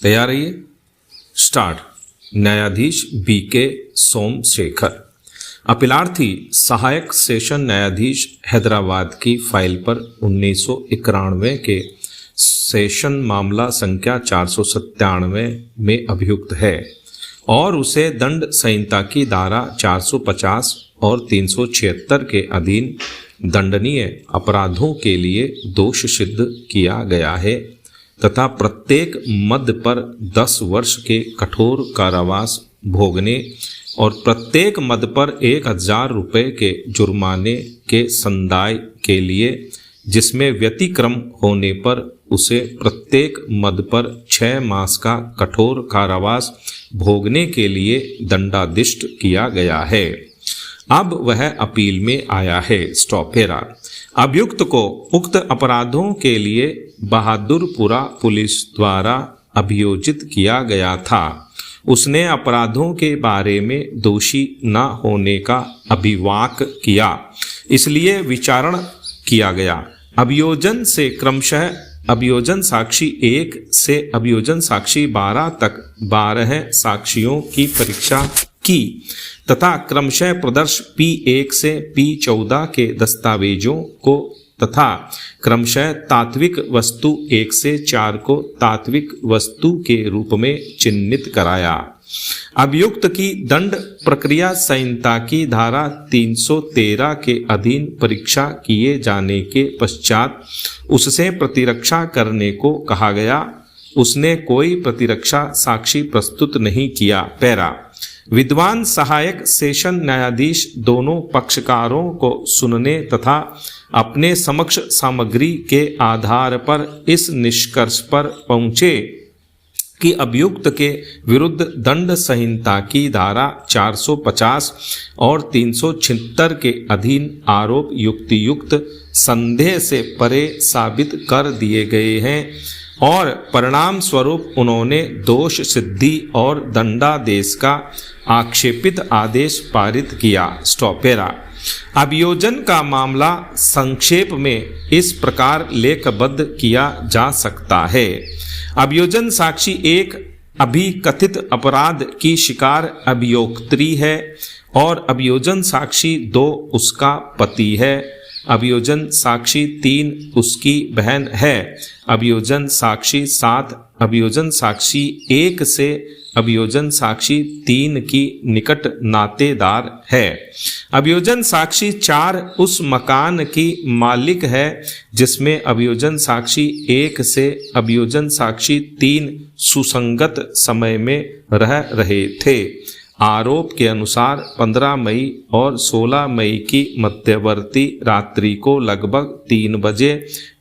तैयार रहिए। स्टार्ट। न्यायाधीश BK सोमशेखर। अपीलार्थी सहायक सेशन न्यायाधीश हैदराबाद की फाइल पर 1991 के सेशन मामला संख्या 497 में अभियुक्त है और उसे दंड संहिता की धारा 450 और 376 के अधीन दंडनीय अपराधों के लिए दोष सिद्ध किया गया है तथा प्रत्येक मद पर 10 वर्ष के कठोर कारावास भोगने और प्रत्येक मद पर 1000 रुपये के जुर्माने के संदाय के लिए, जिसमें व्यतिक्रम होने पर उसे प्रत्येक मद पर 6 मास का कठोर कारावास भोगने के लिए दंडादिष्ट किया गया है। अब वह अपील में आया है। स्टॉपेरा। अभियुक्त को उक्त अपराधों के लिए बहादुरपुरा पुलिस द्वारा अभियोजित किया गया था। उसने अपराधों के बारे में दोषी न होने का अभिवाक किया, इसलिए विचारण किया गया। अभियोजन से क्रमशः अभियोजन साक्षी 1 से अभियोजन साक्षी 12 तक 12 साक्षियों की परीक्षा की तथा क्रमशः प्रदर्श P1 से P14 के दस्तावेजों को तथा क्रमशः तात्विक वस्तु 1 से 4 को तात्विक वस्तु के रूप में चिन्हित कराया। अभियुक्त की दंड प्रक्रिया संहिता की धारा 313 के अधीन परीक्षा किए जाने के पश्चात उससे प्रतिरक्षा करने को कहा गया। उसने कोई प्रतिरक्षा साक्षी प्रस्तुत नहीं किया। पैरा। विद्वान सहायक सेशन न्यायाधीश दोनों पक्षकारों को सुनने तथा अपने समक्ष सामग्री के आधार पर इस निष्कर्ष पर पहुंचे कि अभियुक्त के विरुद्ध दंड संहिता की धारा 450 और 376 के अधीन आरोप युक्तियुक्त संदेह से परे साबित कर दिए गए हैं और परिणाम स्वरूप उन्होंने दोष सिद्धि और दंडादेश का आक्षेपित आदेश पारित किया। स्टॉपेरा। अभियोजन का मामला संक्षेप में इस प्रकार लेखबद्ध किया जा सकता है। अभियोजन साक्षी 1 अभिकथित अपराध की शिकार अभियोक्त्री है और अभियोजन साक्षी 2 उसका पति है। अभियोजन साक्षी 3 उसकी बहन है। अभियोजन साक्षी 7 अभियोजन साक्षी 1 से अभियोजन साक्षी 3 की निकट नातेदार है। अभियोजन साक्षी 4 उस मकान की मालिक है जिसमें अभियोजन साक्षी 1 से अभियोजन साक्षी 3 सुसंगत समय में रह रहे थे। आरोप के अनुसार 15 मई और 16 मई की मध्यवर्ती रात्रि को लगभग 3 बजे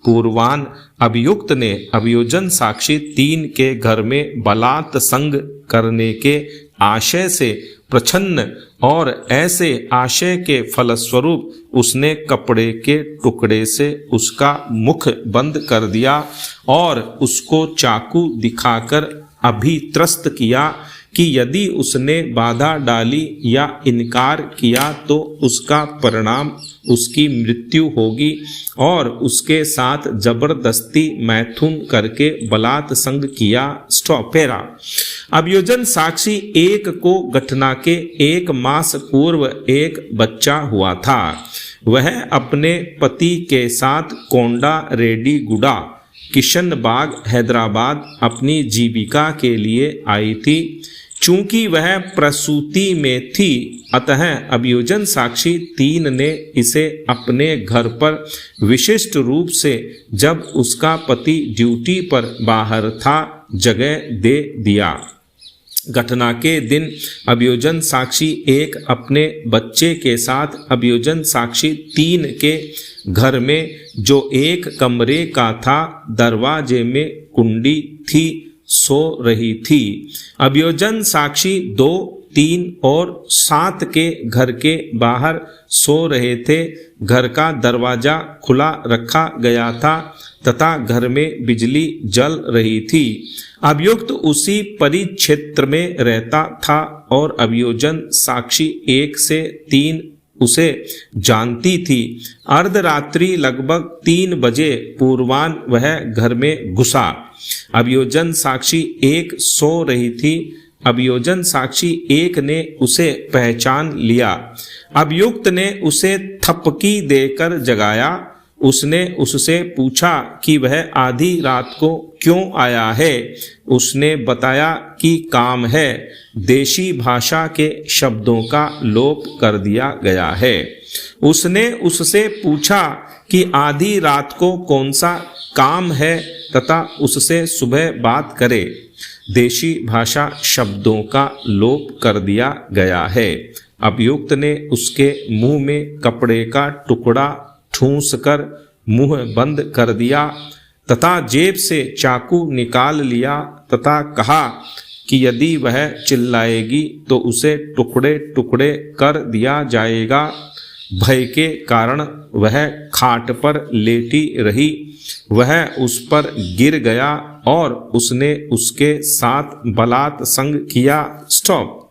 पूर्वाह्न अभियुक्त ने अभियोजन साक्षी 3 के घर में बलात् संग करने के आशय से प्रच्छन्न और ऐसे आशय के फलस्वरूप उसने कपड़े के टुकड़े से उसका मुख बंद कर दिया और उसको चाकू दिखाकर अभित्रस्त किया कि यदि उसने बाधा डाली या इनकार किया तो उसका परिणाम उसकी मृत्यु होगी और उसके साथ जबरदस्ती मैथुन करके बलात् संग किया। स्टॉपेरा। अभियोजन साक्षी 1 को घटना के 1 मास पूर्व एक बच्चा हुआ था। वह अपने पति के साथ कोंडा रेड्डीगुडा किशनबाग हैदराबाद अपनी जीविका के लिए आई थी। चूंकि वह प्रसूति में थी, अतः अभियोजन साक्षी 3 ने इसे अपने घर पर विशिष्ट रूप से जब उसका पति ड्यूटी पर बाहर था जगह दे दिया। घटना के दिन अभियोजन साक्षी 1 अपने बच्चे के साथ अभियोजन साक्षी 3 के घर में, जो एक कमरे का था, दरवाजे में कुंडी थी, सो रही थी। अभियोजन साक्षी 2, 3 और 7 के घर के बाहर सो रहे थे। घर का दरवाजा खुला रखा गया था तथा घर में बिजली जल रही थी। अभियुक्त उसी परिक्षेत्र में रहता था और अभियोजन साक्षी 1 से 3 उसे जानती थी। अर्धरात्रि लगभग 3 बजे पूर्वान्ह वह घर में घुसा। अभियोजन साक्षी 1 सो रही थी। अभियोजन साक्षी 1 ने उसे पहचान लिया। अभियुक्त ने उसे थपकी देकर जगाया। उसने उससे पूछा कि वह आधी रात को क्यों आया है। उसने बताया कि काम है। देशी भाषा के शब्दों का लोप कर दिया गया है। उसने उससे पूछा कि आधी रात को कौन सा काम है तथा उससे सुबह बात करे। देशी भाषा शब्दों का लोप कर दिया गया है। अभियुक्त ने उसके मुंह में कपड़े का टुकड़ा ठूंस कर मुंह बंद कर दिया तथा जेब से चाकू निकाल लिया तथा कहा कि यदि वह चिल्लाएगी तो उसे टुकड़े टुकड़े कर दिया जाएगा। भय के कारण वह खाट पर लेटी रही। वह उस पर गिर गया और उसने उसके साथ बलात्संग किया। स्टॉप।